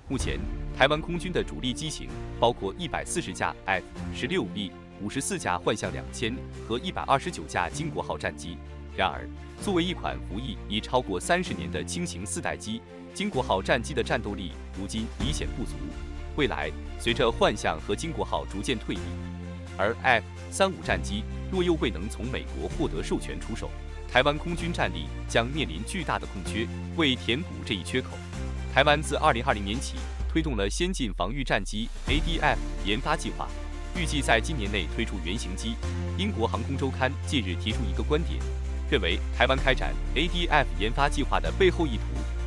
目前，台湾空军的主力机型包括140架 F-16B、54架幻象2000和129架经国号战机。然而，作为一款服役已超过30年的轻型4代机，经国号战机的战斗力如今明显不足。未来，随着幻象和经国号逐渐退役，而 F-35战机若又未能从美国获得授权出售，台湾空军战力将面临巨大的空缺。为填补这一缺口，台湾自2020年起推动了先进防御战机 ADF 研发计划，预计在今年内推出原型机。英国航空周刊近日提出一个观点，认为台湾开展 ADF 研发计划的背后意图，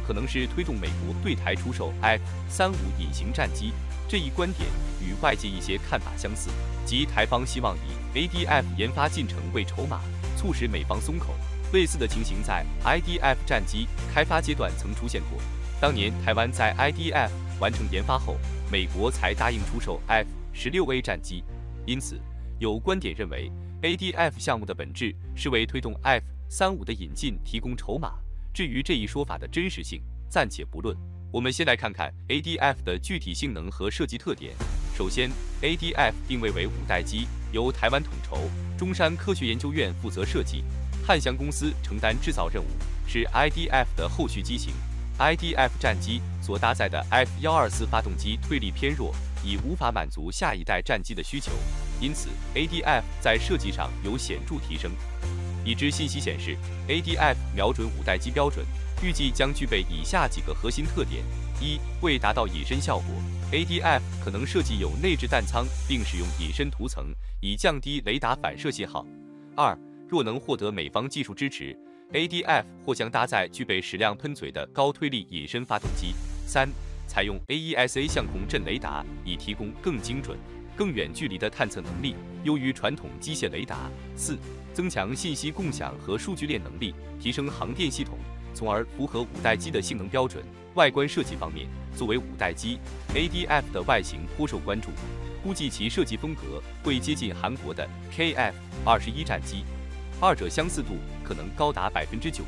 可能是推动美国对台出售 F-35隐形战机。这一观点与外界一些看法相似，即台方希望以 ADF 研发进程为筹码，促使美方松口。类似的情形在 IDF 战机开发阶段曾出现过。当年台湾在 IDF 完成研发后，美国才答应出售 F-16A 战机。因此，有观点认为 ADF 项目的本质是为推动 F-35的引进提供筹码。至于这一说法的真实性，暂且不论。我们先来看看 ADF 的具体性能和设计特点。首先 ，ADF 定位为5代机，由台湾统筹，中山科学研究院负责设计，汉翔公司承担制造任务，是 IDF 的后续机型。IDF 战机所搭载的 F-124发动机推力偏弱，已无法满足下一代战机的需求，因此 ADF 在设计上有显著提升。已知信息显示 ，ADF 瞄准5代机标准，预计将具备以下几个核心特点：一、为达到隐身效果 ，ADF 可能设计有内置弹舱，并使用隐身涂层，以降低雷达反射信号；二、若能获得美方技术支持 ，ADF 或将搭载具备矢量喷嘴的高推力隐身发动机；三、采用 AESA 相控阵雷达，以提供更精准、更远距离的探测能力，优于传统机械雷达；四、增强信息共享和数据链能力，提升航电系统，从而符合5代机的性能标准。外观设计方面，作为5代机 ，ADF 的外形颇受关注，估计其设计风格会接近韩国的 KF-21战机，二者相似度可能高达90%。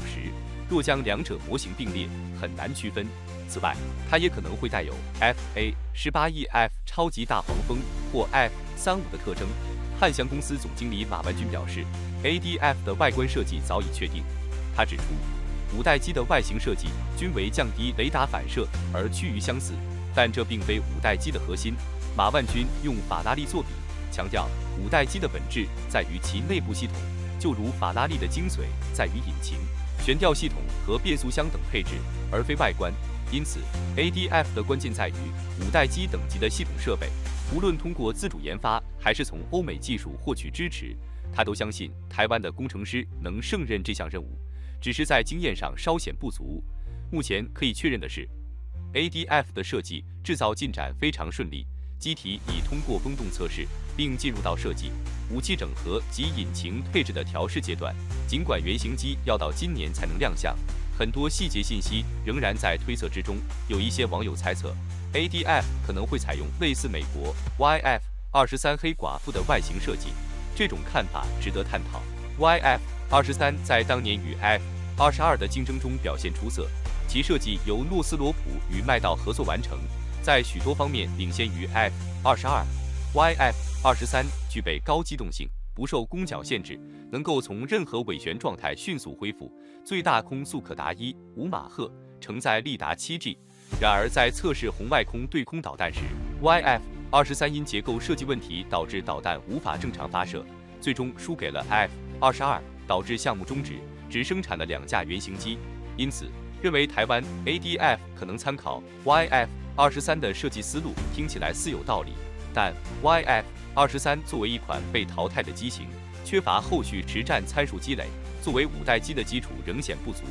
若将两者模型并列，很难区分。此外，它也可能会带有 FA-18EF 超级大黄蜂或 F-35的特征。汉翔公司总经理马万军表示 ，ADF 的外观设计早已确定。他指出，5代机的外形设计均为降低雷达反射而趋于相似，但这并非5代机的核心。马万军用法拉利作比，强调5代机的本质在于其内部系统，就如法拉利的精髓在于引擎、悬吊系统和变速箱等配置，而非外观。因此 ，ADF 的关键在于5代机等级的系统设备，无论通过自主研发还是从欧美技术获取支持，他都相信台湾的工程师能胜任这项任务，只是在经验上稍显不足。目前可以确认的是 ，ADF 的设计制造进展非常顺利，机体已通过风洞测试，并进入到设计、武器整合及引擎配置的调试阶段。尽管原型机要到今年才能亮相，很多细节信息仍然在推测之中。有一些网友猜测 ，ADF 可能会采用类似美国 YF-23黑寡妇的外形设计，这种看法值得探讨。YF-23在当年与 F-22的竞争中表现出色，其设计由诺斯罗普与麦道合作完成，在许多方面领先于 F-22。YF-23具备高机动性，不受攻角限制，能够从任何尾旋状态迅速恢复，最大空速可达15马赫，承载力达7G。然而，在测试红外空对空导弹时 ，YF-23因结构设计问题导致导弹无法正常发射，最终输给了 F-22，导致项目终止，只生产了2架原型机。因此，认为台湾 ADF 可能参考 YF-23的设计思路，听起来似有道理。但 YF-23作为一款被淘汰的机型，缺乏后续实战参数积累，作为5代机的基础仍显不足。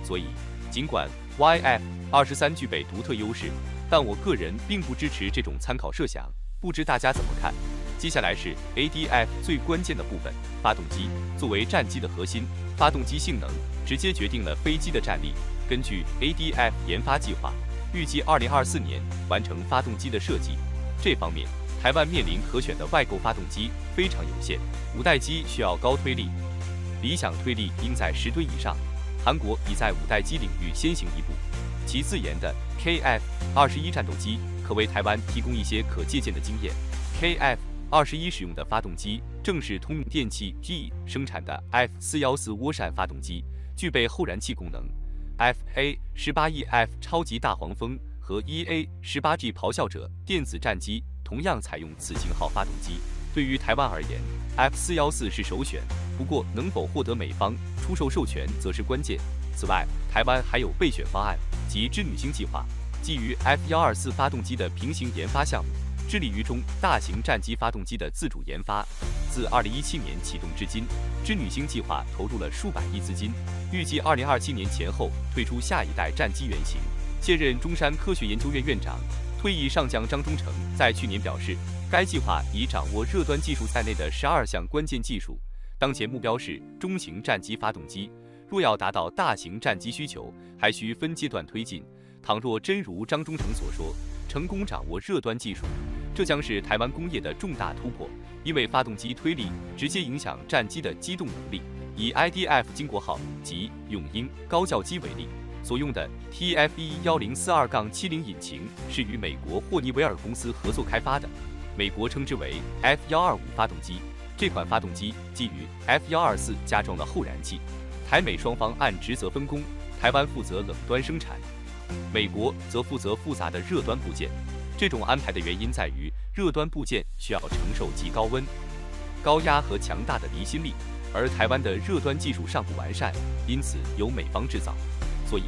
所以，尽管 YF-23具备独特优势，但我个人并不支持这种参考设想。不知大家怎么看？接下来是 ADF 最关键的部分——发动机。作为战机的核心，发动机性能直接决定了飞机的战力。根据 ADF 研发计划，预计2024年完成发动机的设计。这方面，台湾面临可选的外购发动机非常有限。5代机需要高推力，理想推力应在10吨以上。韩国已在5代机领域先行一步。其自研的 KF-21战斗机可为台湾提供一些可借鉴的经验。KF-21使用的发动机正是通用电气 GE 生产的 F414涡扇发动机，具备后燃气功能。FA-18E/F 超级大黄蜂和 EA-18G 咆哮者电子战机同样采用此型号发动机。对于台湾而言 ，F414是首选，不过能否获得美方出售授权则是关键。此外，台湾还有备选方案及织女星计划，基于 F124发动机的平行研发项目，致力于中大型战机发动机的自主研发。自2017年启动至今，织女星计划投入了数百亿资金，预计2027年前后推出下一代战机原型。现任中山科学研究院院长、退役上将张忠诚在去年表示，该计划已掌握热端技术在内的12项关键技术，当前目标是中型战机发动机。若要达到大型战机需求，还需分阶段推进。倘若真如张忠诚所说，成功掌握热端技术，这将是台湾工业的重大突破，因为发动机推力直接影响战机的机动能力。以 IDF 经国号及永鹰高教机为例，所用的 TFE1042-70引擎是与美国霍尼韦尔公司合作开发的，美国称之为 F125发动机。这款发动机基于 F124加装了后燃器。台美双方按职责分工，台湾负责冷端生产，美国则负责复杂的热端部件。这种安排的原因在于，热端部件需要承受极高温、高压和强大的离心力，而台湾的热端技术尚不完善，因此由美方制造。所以，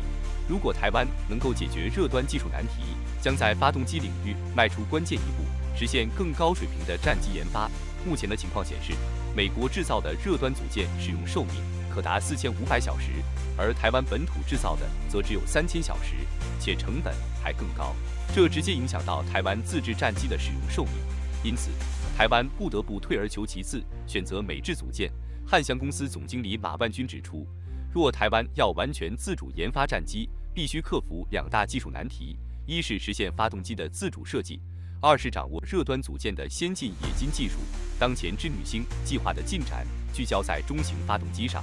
如果台湾能够解决热端技术难题，将在发动机领域迈出关键一步，实现更高水平的战机研发。目前的情况显示，美国制造的热端组件使用寿命可达4500小时，而台湾本土制造的则只有3000小时，且成本还更高，这直接影响到台湾自制战机的使用寿命。因此，台湾不得不退而求其次，选择美制组件。汉翔公司总经理马万军指出，若台湾要完全自主研发战机，必须克服2大技术难题：一是实现发动机的自主设计；2是掌握热端组件的先进冶金技术。当前织女星计划的进展聚焦在中型发动机上，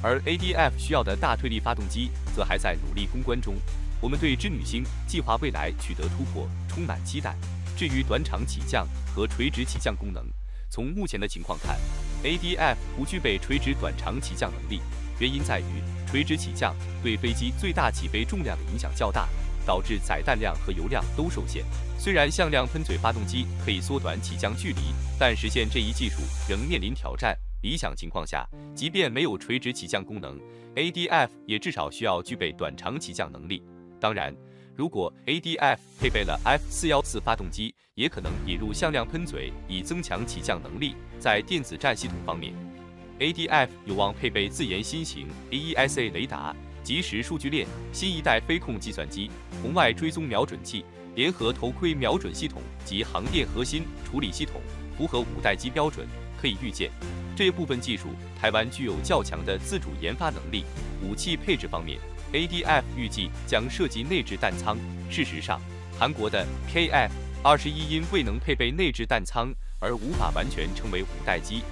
而 ADF 需要的大推力发动机则还在努力攻关中。我们对织女星计划未来取得突破充满期待。至于短场起降和垂直起降功能，从目前的情况看 ，ADF 不具备垂直短长起降能力，原因在于垂直起降对飞机最大起飞重量的影响较大，导致载弹量和油量都受限。虽然向量喷嘴发动机可以缩短起降距离，但实现这一技术仍面临挑战。理想情况下，即便没有垂直起降功能 ，ADF 也至少需要具备短长起降能力。当然，如果 ADF 配备了 F414发动机，也可能引入向量喷嘴，以增强起降能力。在电子战系统方面 ，ADF 有望配备自研新型 AESA 雷达、即时数据链、新一代飞控计算机、红外追踪瞄准器、联合头盔瞄准系统及航电核心处理系统，符合5代机标准。可以预见，这一部分技术台湾具有较强的自主研发能力。武器配置方面 ，ADF 预计将设计内置弹仓。事实上，韩国的 KF-21因未能配备内置弹仓而无法完全成为5代机。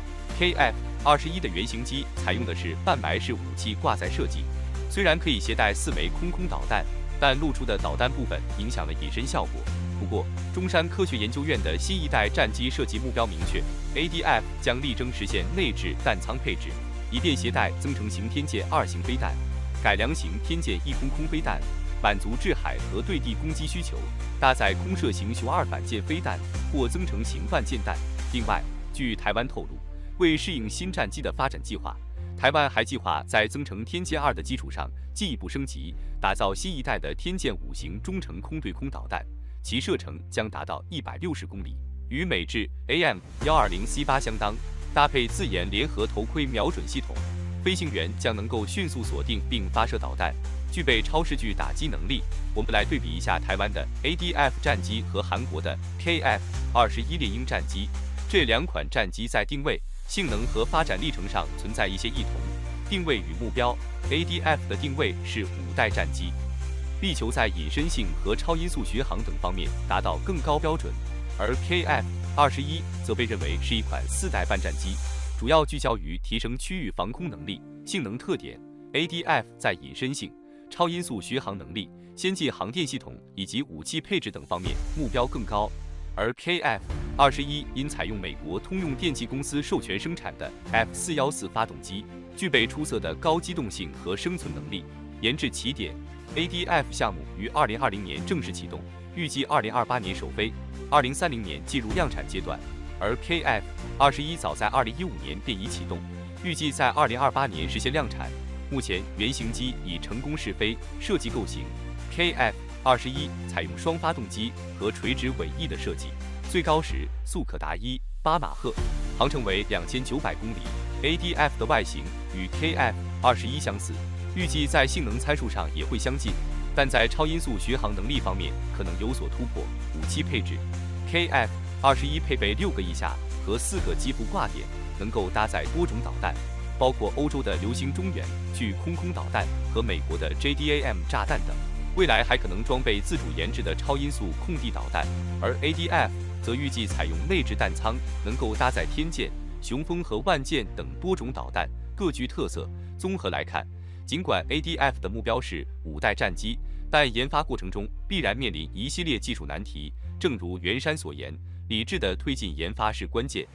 KF-21的原型机采用的是半埋式武器挂载设计，虽然可以携带4枚空导弹，但露出的导弹部分影响了隐身效果。不过，中山科学研究院的新一代战机设计目标明确 ，ADF 将力争实现内置弹仓配置，以便携带增程型天剑2型飞弹、改良型天剑1空飞弹，满足制海和对地攻击需求；搭载空射型熊2反舰飞弹或增程型半舰弹。另外，据台湾透露，为适应新战机的发展计划，台湾还计划在增程天剑2的基础上进一步升级，打造新一代的天剑5型中程空对空导弹。其射程将达到160公里，与美制 AM-120C8 相当。搭配自研联合头盔瞄准系统，飞行员将能够迅速锁定并发射导弹，具备超视距打击能力。我们来对比一下台湾的 ADF 战机和韩国的 KF-21猎鹰战机，这2款战机在定位、性能和发展历程上存在一些异同。定位与目标 ，ADF 的定位是5代战机。力求在隐身性和超音速巡航等方面达到更高标准，而 KF-21则被认为是一款4代半战机，主要聚焦于提升区域防空能力。性能特点 ：ADF 在隐身性、超音速巡航能力、先进航电系统以及武器配置等方面目标更高。而 KF-21因采用美国通用电气公司授权生产的 F414发动机，具备出色的高机动性和生存能力。研制起点 ，ADF 项目于2020年正式启动，预计2028年首飞，2030年进入量产阶段。而 KF-21早在2015年便已启动，预计在2028年实现量产。目前原型机已成功试飞，设计构型。KF-21采用双发动机和垂直尾翼的设计，最高时速可达18马赫，航程为2900公里。ADF 的外形与 KF-21相似，预计在性能参数上也会相近，但在超音速巡航能力方面可能有所突破。武器配置 ，KF-21配备6个翼架和4个机腹挂点，能够搭载多种导弹，包括欧洲的流星中远距空导弹和美国的 JDAM 炸弹等。未来还可能装备自主研制的超音速空地导弹，而 ADF 则预计采用内置弹舱，能够搭载天剑、雄风和万剑等多种导弹，各具特色。综合来看，尽管 ADF 的目标是5代战机，但研发过程中必然面临一系列技术难题。正如袁山所言，理智的推进研发是关键。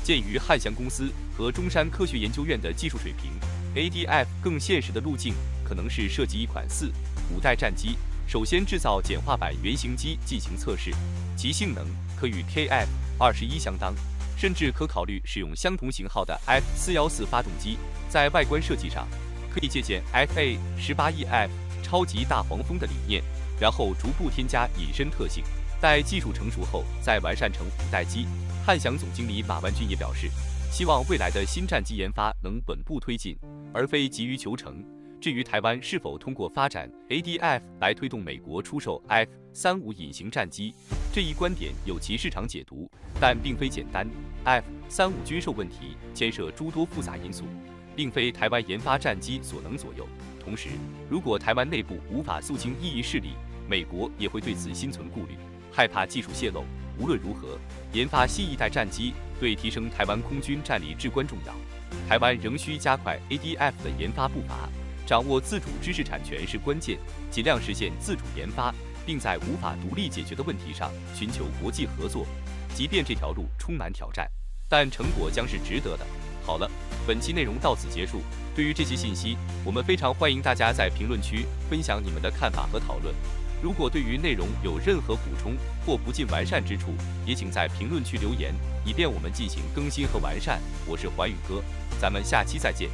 鉴于汉翔公司和中山科学研究院的技术水平， ADF 更现实的路径可能是设计一款4、5代战机，首先制造简化版原型机进行测试，其性能可与 KF-21相当，甚至可考虑使用相同型号的 F414发动机。在外观设计上，可以借鉴 FA-18E/F 超级大黄蜂的理念，然后逐步添加隐身特性，待技术成熟后再完善成5代机。汉翔总经理马万军也表示，希望未来的新战机研发能稳步推进，而非急于求成。至于台湾是否通过发展 ADF 来推动美国出售 F-35隐形战机，这一观点有其市场解读，但并非简单。F-35军售问题牵涉诸多复杂因素，并非台湾研发战机所能左右。同时，如果台湾内部无法肃清异议势力，美国也会对此心存顾虑，害怕技术泄露。无论如何，研发新一代战机对提升台湾空军战力至关重要。台湾仍需加快 ADF 的研发步伐，掌握自主知识产权是关键，尽量实现自主研发，并在无法独立解决的问题上寻求国际合作。即便这条路充满挑战，但成果将是值得的。好了，本期内容到此结束。对于这些信息，我们非常欢迎大家在评论区分享你们的看法和讨论。如果对于内容有任何补充或不尽完善之处，也请在评论区留言，以便我们进行更新和完善。我是寰宇哥，咱们下期再见。